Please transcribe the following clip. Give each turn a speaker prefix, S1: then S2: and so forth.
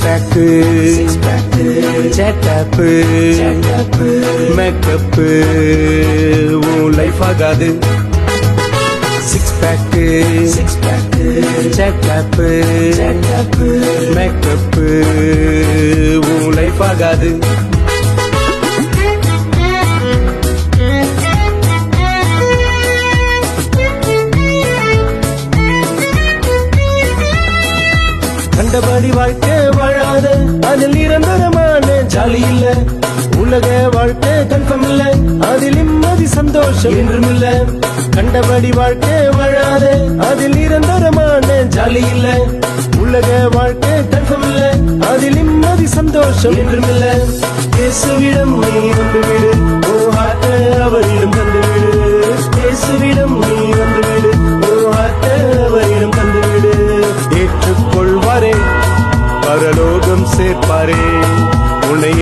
S1: Bag சேட்டப்பு makeup உன் life ஆகாது. Six bag சேட்டப்பு makeup உன் லைஃப் ஆகாது. கண்டபடி வாழ்க்கை வாழாத அதில் நிரந்தரமான ஜாலி இல்ல. உலக வாழ்க்கை கன்ஃபார்ம் இல்ல, அதில் நிம்மதி சந்தோஷம் என்றும் இல்ல. கண்டபடி வாழ்க்கை வாழாத அதில் நிரந்தரமான ஜாலி இல்ல. உலக வாழ்க்கை கன்ஃபார்ம் இல்ல, அதில் நிம்மதி சந்தோஷம் என்றும் இல்ல. இயேசுவிடம் நீ வந்துவிடு, ஓ ஹார்ட்டை அவரிடம் தந்துவிடு. இயேசுவிடம் நீ வந்துவிடு, ஓ ஹார்ட்டை அவரிடம் தந்துவிடு. ஏற்றுக்கொள்வாரே, பரலோகம் சேர்ப்பாரே.